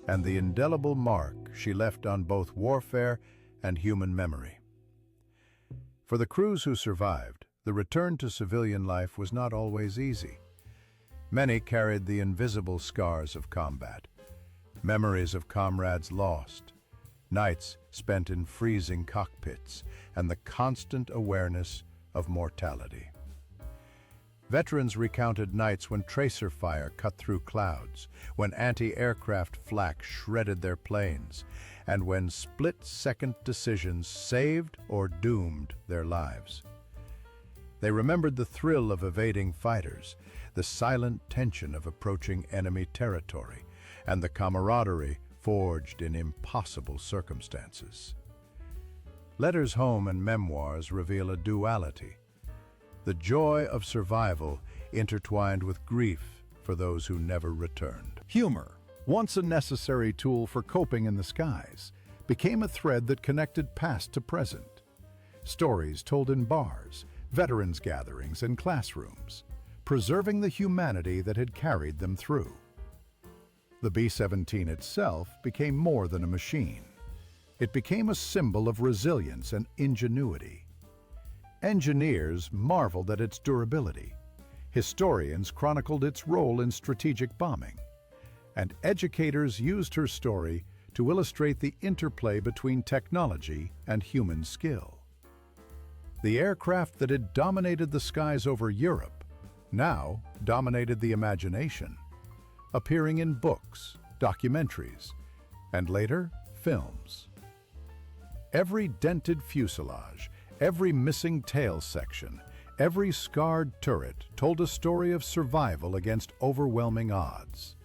and the indelible mark she left on both warfare and human memory. For the crews who survived, the return to civilian life was not always easy. Many carried the invisible scars of combat, memories of comrades lost, nights spent in freezing cockpits, and the constant awareness of mortality. Veterans recounted nights when tracer fire cut through clouds, when anti-aircraft flak shredded their planes, and when split-second decisions saved or doomed their lives. They remembered the thrill of evading fighters, the silent tension of approaching enemy territory, and the camaraderie forged in impossible circumstances. Letters home and memoirs reveal a duality: the joy of survival intertwined with grief for those who never returned. Humor, once a necessary tool for coping in the skies, became a thread that connected past to present. Stories told in bars, veterans gatherings, and classrooms, preserving the humanity that had carried them through. The B-17 itself became more than a machine. It became a symbol of resilience and ingenuity. Engineers marveled at its durability. Historians chronicled its role in strategic bombing. And educators used her story to illustrate the interplay between technology and human skill. The aircraft that had dominated the skies over Europe now dominated the imagination, appearing in books, documentaries, and later, films. Every dented fuselage, every missing tail section, every scarred turret told a story of survival against overwhelming odds.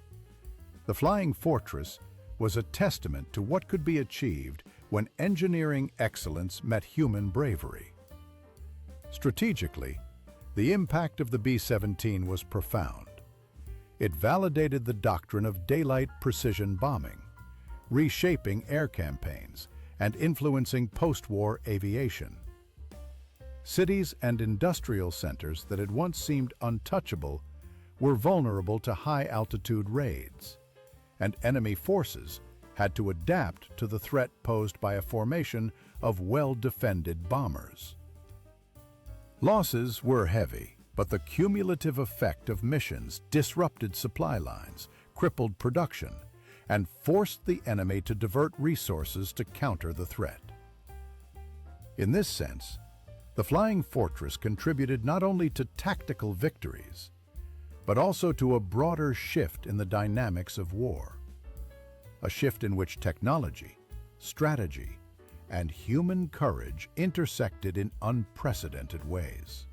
The Flying Fortress was a testament to what could be achieved when engineering excellence met human bravery. Strategically, the impact of the B-17 was profound. It validated the doctrine of daylight precision bombing, reshaping air campaigns and influencing post-war aviation. Cities and industrial centers that had once seemed untouchable were vulnerable to high-altitude raids, and enemy forces had to adapt to the threat posed by a formation of well-defended bombers. Losses were heavy, but the cumulative effect of missions disrupted supply lines, crippled production and forced the enemy to divert resources to counter the threat. In this sense, the Flying Fortress contributed not only to tactical victories, but also to a broader shift in the dynamics of war. A shift in which technology, strategy, and human courage intersected in unprecedented ways.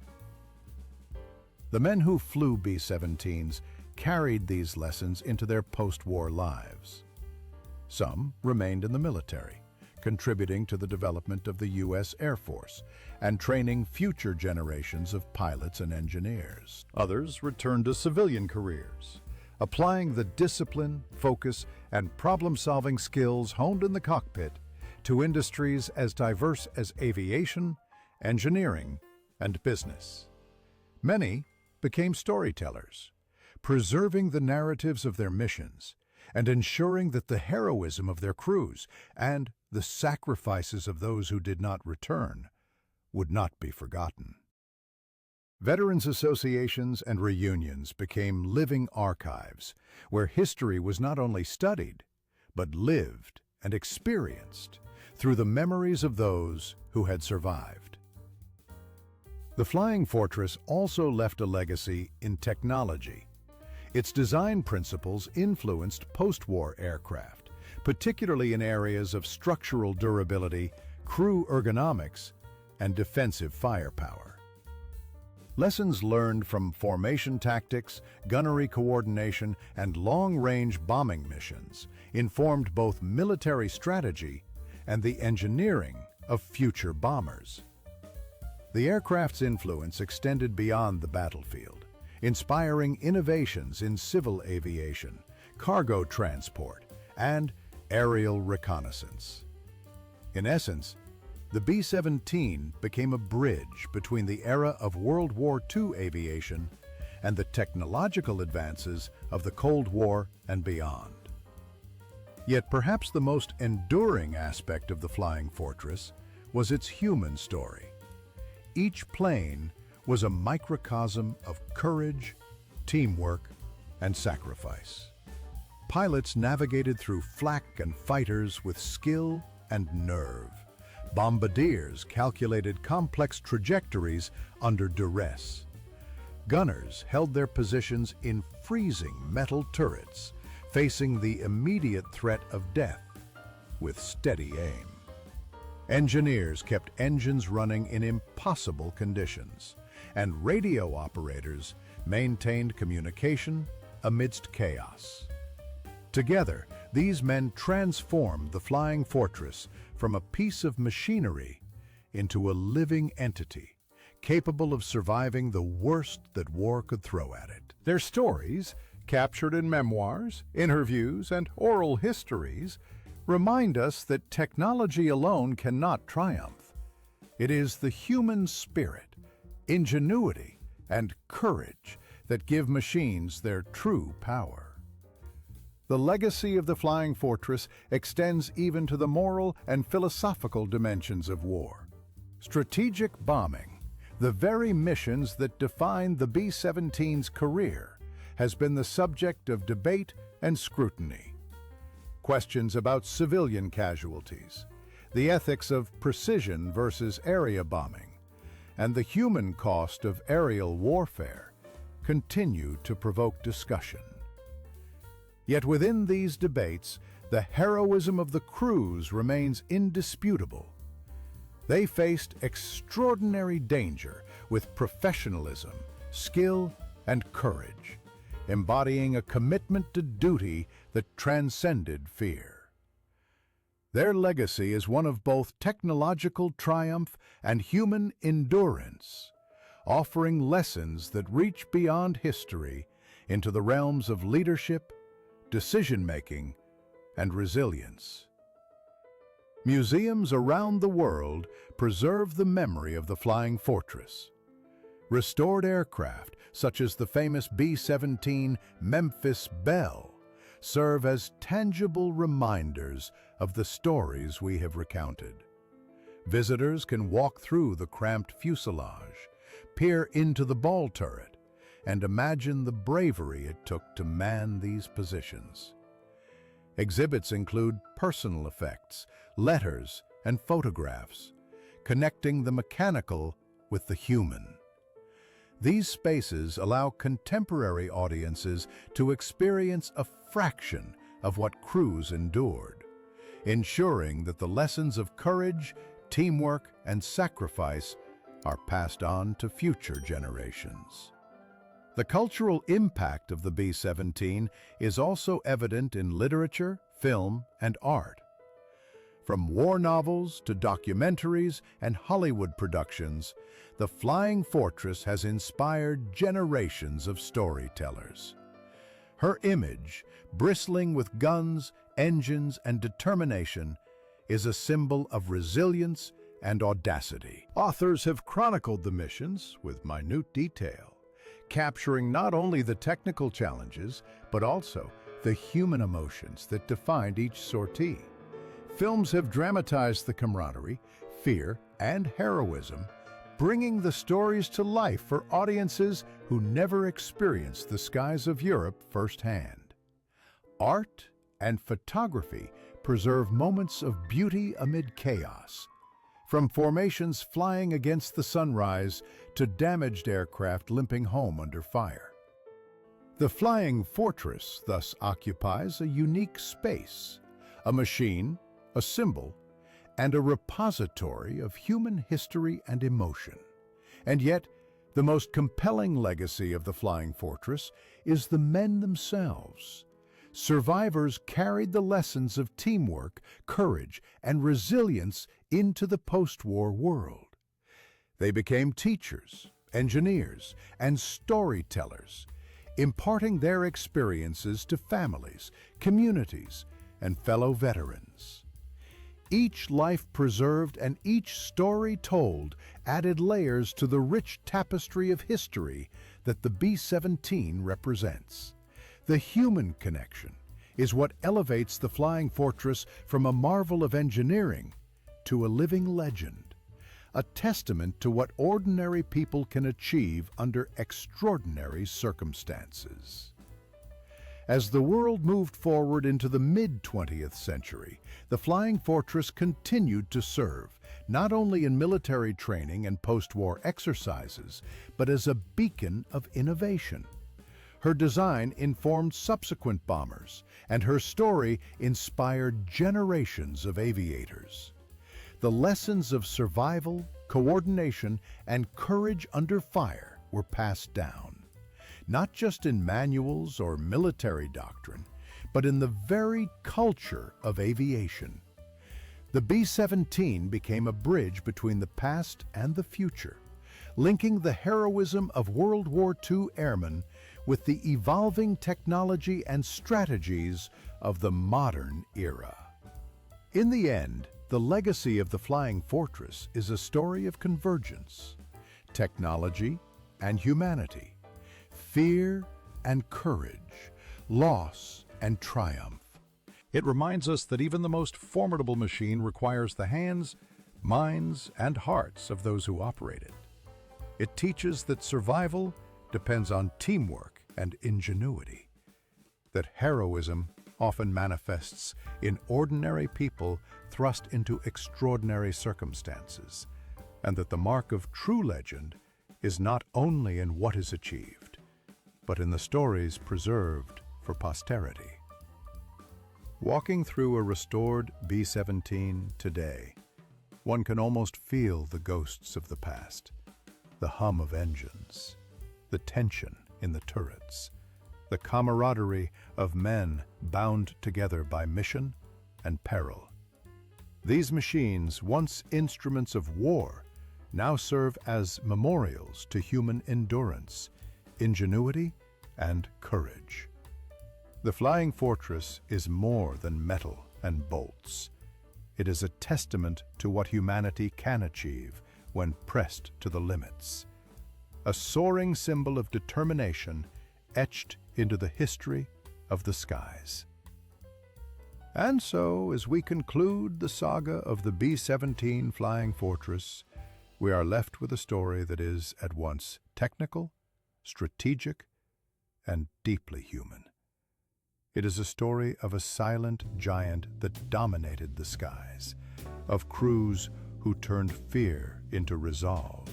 The men who flew B-17s carried these lessons into their post-war lives. Some remained in the military, contributing to the development of the U.S. Air Force and training future generations of pilots and engineers. Others returned to civilian careers, applying the discipline, focus, and problem-solving skills honed in the cockpit to industries as diverse as aviation, engineering, and business. Many became storytellers, preserving the narratives of their missions and ensuring that the heroism of their crews and the sacrifices of those who did not return would not be forgotten. Veterans associations and reunions became living archives where history was not only studied, but lived and experienced through the memories of those who had survived. The Flying Fortress also left a legacy in technology. Its design principles influenced post-war aircraft, particularly in areas of structural durability, crew ergonomics, and defensive firepower. Lessons learned from formation tactics, gunnery coordination, and long-range bombing missions informed both military strategy and the engineering of future bombers. The aircraft's influence extended beyond the battlefield, inspiring innovations in civil aviation, cargo transport, and aerial reconnaissance. In essence, the B-17 became a bridge between the era of World War II aviation and the technological advances of the Cold War and beyond. Yet perhaps the most enduring aspect of the Flying Fortress was its human story. Each plane was a microcosm of courage, teamwork, and sacrifice. Pilots navigated through flak and fighters with skill and nerve. Bombardiers calculated complex trajectories under duress. Gunners held their positions in freezing metal turrets, facing the immediate threat of death with steady aim. Engineers kept engines running in impossible conditions, and radio operators maintained communication amidst chaos. Together, these men transformed the Flying Fortress from a piece of machinery into a living entity, capable of surviving the worst that war could throw at it. Their stories, captured in memoirs, interviews, and oral histories, remind us that technology alone cannot triumph. It is the human spirit, ingenuity, and courage that give machines their true power. The legacy of the Flying Fortress extends even to the moral and philosophical dimensions of war. Strategic bombing, the very missions that defined the B-17's career, has been the subject of debate and scrutiny. Questions about civilian casualties, the ethics of precision versus area bombing, and the human cost of aerial warfare continue to provoke discussion. Yet within these debates, the heroism of the crews remains indisputable. They faced extraordinary danger with professionalism, skill, and courage, embodying a commitment to duty that transcended fear. Their legacy is one of both technological triumph and human endurance, offering lessons that reach beyond history into the realms of leadership, decision-making, and resilience. Museums around the world preserve the memory of the Flying Fortress. Restored aircraft, such as the famous B-17 Memphis Belle, serve as tangible reminders of the stories we have recounted. Visitors can walk through the cramped fuselage, peer into the ball turret, and imagine the bravery it took to man these positions. Exhibits include personal effects, letters, and photographs, connecting the mechanical with the human. These spaces allow contemporary audiences to experience a fraction of what crews endured, ensuring that the lessons of courage, teamwork, and sacrifice are passed on to future generations. The cultural impact of the B-17 is also evident in literature, film, and art. From war novels to documentaries and Hollywood productions, the Flying Fortress has inspired generations of storytellers. Her image, bristling with guns, engines, and determination, is a symbol of resilience and audacity. Authors have chronicled the missions with minute detail, capturing not only the technical challenges, but also the human emotions that defined each sortie. Films have dramatized the camaraderie, fear, and heroism, bringing the stories to life for audiences who never experienced the skies of Europe firsthand. Art and photography preserve moments of beauty amid chaos, from formations flying against the sunrise to damaged aircraft limping home under fire. The Flying Fortress thus occupies a unique space, a machine, a symbol, and a repository of human history and emotion. And yet, the most compelling legacy of the Flying Fortress is the men themselves. Survivors carried the lessons of teamwork, courage, and resilience into the post-war world. They became teachers, engineers, and storytellers, imparting their experiences to families, communities, and fellow veterans. Each life preserved and each story told added layers to the rich tapestry of history that the B-17 represents. The human connection is what elevates the Flying Fortress from a marvel of engineering to a living legend, a testament to what ordinary people can achieve under extraordinary circumstances. As the world moved forward into the mid-20th century, the Flying Fortress continued to serve, not only in military training and post-war exercises, but as a beacon of innovation. Her design informed subsequent bombers, and her story inspired generations of aviators. The lessons of survival, coordination, and courage under fire were passed down, not just in manuals or military doctrine, but in the very culture of aviation. The B-17 became a bridge between the past and the future, linking the heroism of World War II airmen with the evolving technology and strategies of the modern era. In the end, the legacy of the Flying Fortress is a story of convergence, technology and humanity, fear and courage, loss and triumph. It reminds us that even the most formidable machine requires the hands, minds, and hearts of those who operate it. It teaches that survival depends on teamwork and ingenuity, that heroism often manifests in ordinary people thrust into extraordinary circumstances, and that the mark of true legend is not only in what is achieved, but in the stories preserved for posterity. Walking through a restored B-17 today, one can almost feel the ghosts of the past, the hum of engines, the tension in the turrets, the camaraderie of men bound together by mission and peril. These machines, once instruments of war, now serve as memorials to human endurance, ingenuity, and courage. The Flying Fortress is more than metal and bolts. It is a testament to what humanity can achieve when pressed to the limits. A soaring symbol of determination etched into the history of the skies. And so, as we conclude the saga of the B-17 Flying Fortress, we are left with a story that is at once technical, strategic, and deeply human. It is a story of a silent giant that dominated the skies, of crews who turned fear into resolve,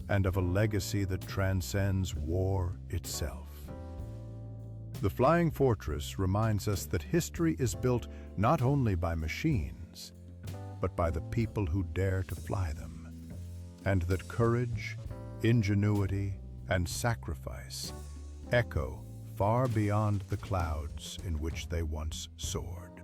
and of a legacy that transcends war itself. The Flying Fortress reminds us that history is built not only by machines, but by the people who dare to fly them, and that courage, ingenuity, and sacrifice echo far beyond the clouds in which they once soared.